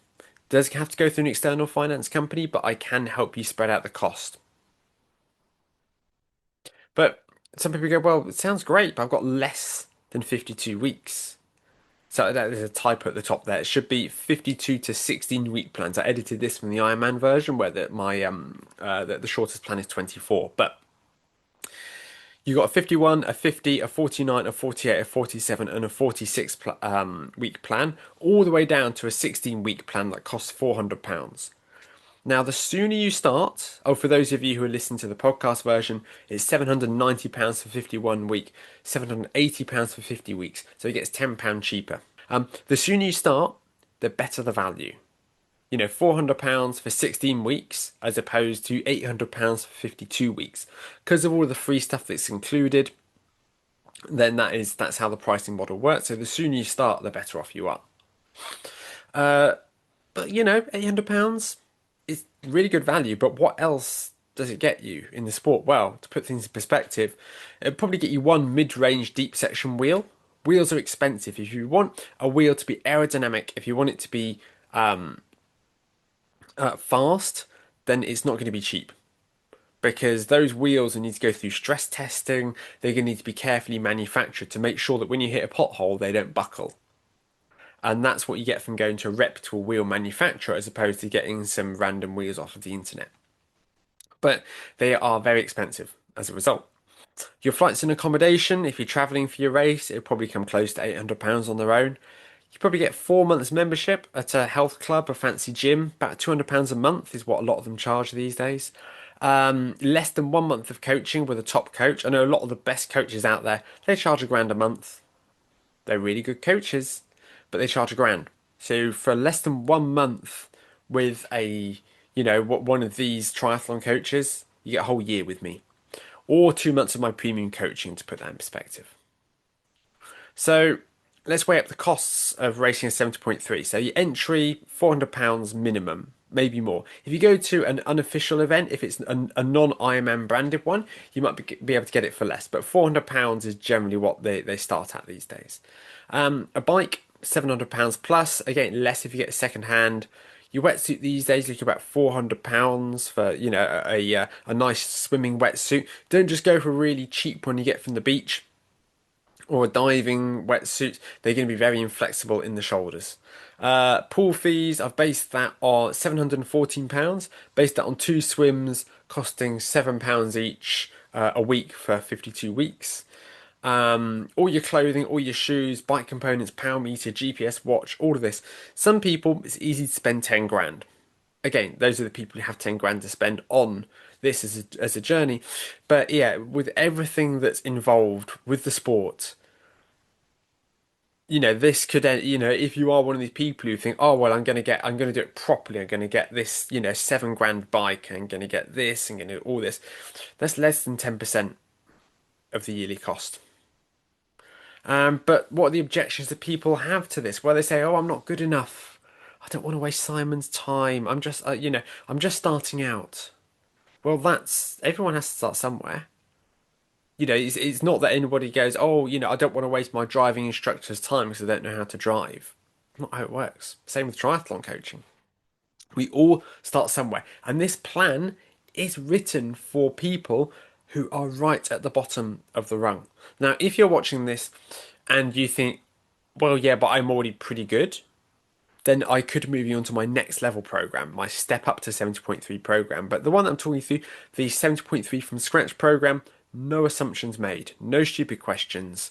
Does have to go through an external finance company, but I can help you spread out the cost. But some people go, well, it sounds great, but I've got less than 52 weeks. So there's a typo at the top there. It should be 52 to 16 week plans. I edited this from the Ironman version where the shortest plan is 24. But you got a 51, a 50, a 49, a 48, a 47, and a 46 week plan, all the way down to a 16-week plan that costs £400. Now, the sooner you start, oh, for those of you who are listening to the podcast version, it's £790 for 51 week, £780 for 50 weeks, so it gets £10 cheaper. The sooner you start, the better the value. You know, £400 for 16 weeks as opposed to £800 for 52 weeks. Because of all the free stuff that's included, then that's how the pricing model works. So the sooner you start, the better off you are. But you know, £800 is really good value. But what else does it get you in the sport? Well, to put things in perspective, it'll probably get you one mid-range deep section wheel. Wheels are expensive. If you want a wheel to be aerodynamic, if you want it to be fast, then it's not going to be cheap because those wheels will need to go through stress testing. They're going to need to be carefully manufactured to make sure that when you hit a pothole, they don't buckle. And that's what you get from going to a reputable wheel manufacturer as opposed to getting some random wheels off of the internet. But they are very expensive as a result. Your flights and accommodation, if you're traveling for your race, it'll probably come close to £800 on their own. You probably get 4 months membership at a health club, a fancy gym. About £200 a month is what a lot of them charge these days. Less than 1 month of coaching with a top coach. I know a lot of the best coaches out there, they charge £1,000 a month. They're really good coaches, but they charge £1,000. So for less than 1 month with one of these triathlon coaches, you get a whole year with me. Or 2 months of my premium coaching, to put that in perspective. So let's weigh up the costs of racing a 70.3. So your entry, £400 minimum, maybe more. If you go to an unofficial event, if it's a non-Ironman branded one, you might be able to get it for less. But £400 is generally what they start at these days. A bike, £700 plus. Again, less if you get a second hand. Your wetsuit these days look about £400 for a nice swimming wetsuit. Don't just go for a really cheap one you get from the beach or a diving wetsuit. They're going to be very inflexible in the shoulders. Pool fees, I've based that on £714, based that on 2 swims costing £7 each a week for 52 weeks. All your clothing, all your shoes, bike components, power meter, GPS watch, all of this. Some people, it's easy to spend 10 grand. Again, those are the people who have 10 grand to spend on this as a journey. But yeah, with everything that's involved with the sport, this could, if you are one of these people who think, oh, well, I'm going to do it properly. I'm going to get this, 7 grand bike. I'm going to get this. I'm going to do all this. That's less than 10% of the yearly cost. But what are the objections that people have to this? Well, they say, "Oh, I'm not good enough. I don't want to waste Simon's time. I'm just, I'm just starting out." Well, that's everyone has to start somewhere. It's not that anybody goes, "Oh, I don't want to waste my driving instructor's time because I don't know how to drive." Not how it works. Same with triathlon coaching. We all start somewhere. And this plan is written for people who are right at the bottom of the rung. Now, if you're watching this and you think, well, yeah, but I'm already pretty good, then I could move you on to my next level program, my step up to 70.3 program. But the one that I'm talking through, the 70.3 from scratch program, no assumptions made, no stupid questions.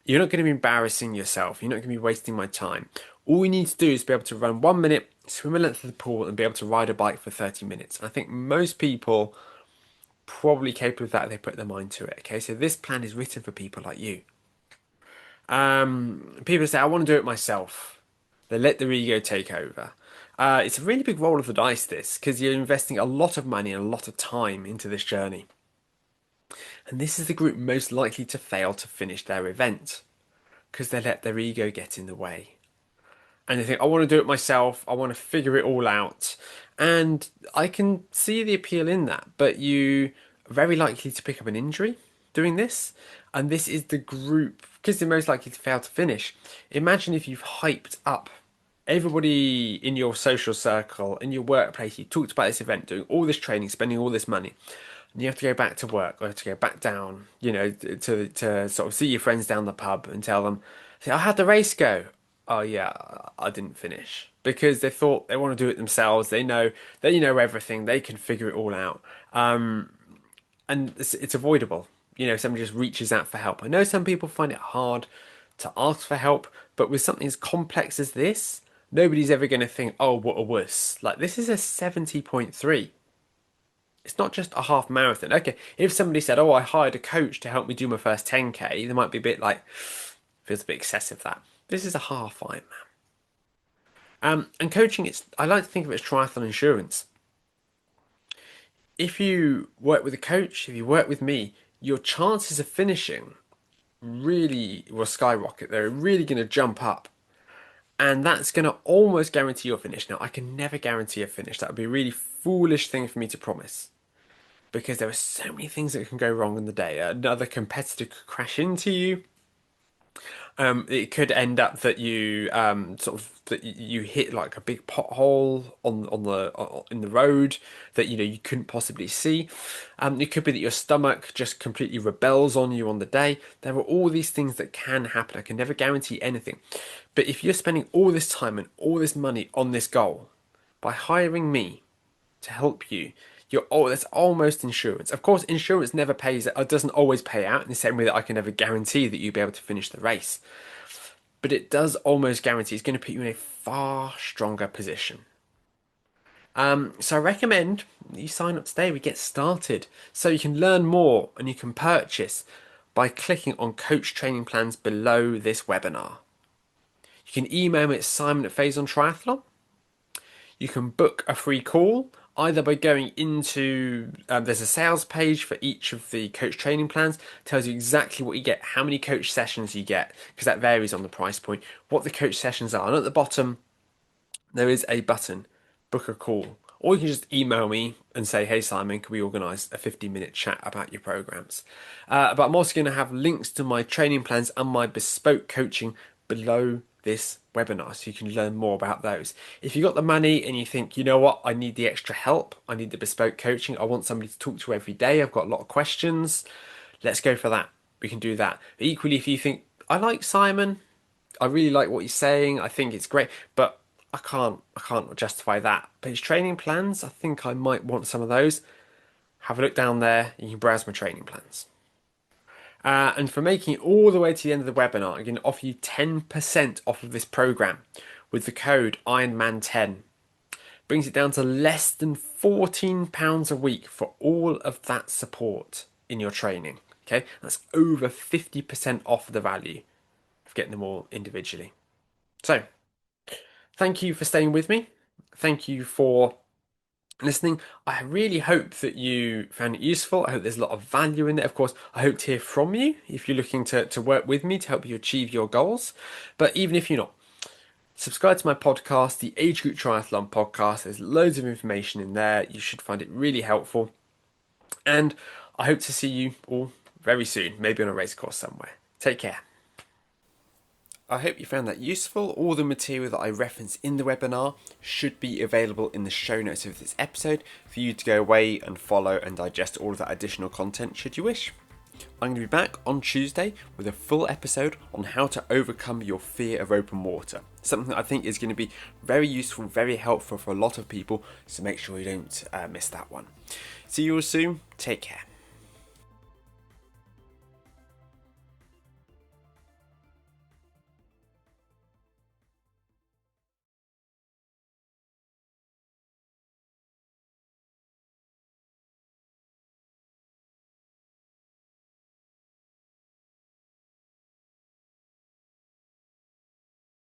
You're not going to be embarrassing yourself. You're not going to be wasting my time. All you need to do is be able to run 1 minute, swim a length of the pool, and be able to ride a bike for 30 minutes. I think most people probably capable of that if they put their mind to it. Okay, so this plan is written for people like you. People say, I want to do it myself. They let their ego take over. It's a really big roll of the dice, this, because you're investing a lot of money and a lot of time into this journey. And this is the group most likely to fail to finish their event because they let their ego get in the way. And they think, I want to do it myself, I want to figure it all out. And I can see the appeal in that, but you are very likely to pick up an injury doing this. And this is the group, because they're most likely to fail to finish. Imagine if you've hyped up everybody in your social circle, in your workplace, you talked about this event, doing all this training, spending all this money, and you have to go back to work or have to go back down, to sort of see your friends down the pub and tell them, say, "I had the race go." Oh yeah, I didn't finish because they thought they want to do it themselves. They know everything. They can figure it all out. And it's avoidable. Somebody just reaches out for help. I know some people find it hard to ask for help, but with something as complex as this, nobody's ever going to think, "Oh, what a wuss." Like this is a 70.3. It's not just a half marathon. Okay, if somebody said, "Oh, I hired a coach to help me do my first 10K," they might be a bit like, feels a bit excessive that. This is a half Ironman. And coaching, I like to think of it as triathlon insurance. If you work with a coach, if you work with me, your chances of finishing really will skyrocket. They're really going to jump up. And that's going to almost guarantee your finish. Now, I can never guarantee a finish. That would be a really foolish thing for me to promise because there are so many things that can go wrong in the day. Another competitor could crash into you. It could end up that you that you hit like a big pothole in the road that you couldn't possibly see. It could be that your stomach just completely rebels on you on the day. There are all these things that can happen. I can never guarantee anything, but if you're spending all this time and all this money on this goal by hiring me to help you. That's almost insurance. Of course, insurance never pays. It doesn't always pay out in the same way that I can never guarantee that you'll be able to finish the race. But it does almost guarantee it's going to put you in a far stronger position. So I recommend you sign up today. We get started so you can learn more and you can purchase by clicking on coach training plans below this webinar. You can email me at simon@phasontriathlon. You can book a free call either by going into there's a sales page for each of the coach training plans, tells you exactly what you get, how many coach sessions you get, because that varies on the price point, what the coach sessions are. And at the bottom, there is a button, book a call. Or you can just email me and say, "Hey Simon, can we organise a 15-minute chat about your programs?" But I'm also going to have links to my training plans and my bespoke coaching below this webinar so you can learn more about those. If you've got the money and you think, you know what, I need the extra help, I need the bespoke coaching, I want somebody to talk to every day, I've got a lot of questions, let's go for that. We can do that. But equally, if you think, I like Simon, I really like what he's saying, I think it's great, but I can't justify that. But his training plans, I think I might want some of those. Have a look down there, you can browse my training plans. And for making it all the way to the end of the webinar, I'm going to offer you 10% off of this program with the code IRONMAN10. Brings it down to less than £14 a week for all of that support in your training. Okay, that's over 50% off the value of getting them all individually. So, thank you for staying with me. Thank you for listening. I really hope that you found it useful. I hope there's a lot of value in it. Of course, I hope to hear from you if you're looking to work with me to help you achieve your goals. But even if you're not, subscribe to my podcast, the Age Group Triathlon podcast. There's loads of information in there. You should find it really helpful. And I hope to see you all very soon, maybe on a race course somewhere. Take care. I hope you found that useful. All the material that I reference in the webinar should be available in the show notes of this episode for you to go away and follow and digest all of that additional content should you wish. I'm going to be back on Tuesday with a full episode on how to overcome your fear of open water. Something that I think is going to be very useful, very helpful for a lot of people, so make sure you don't miss that one. See you all soon. Take care.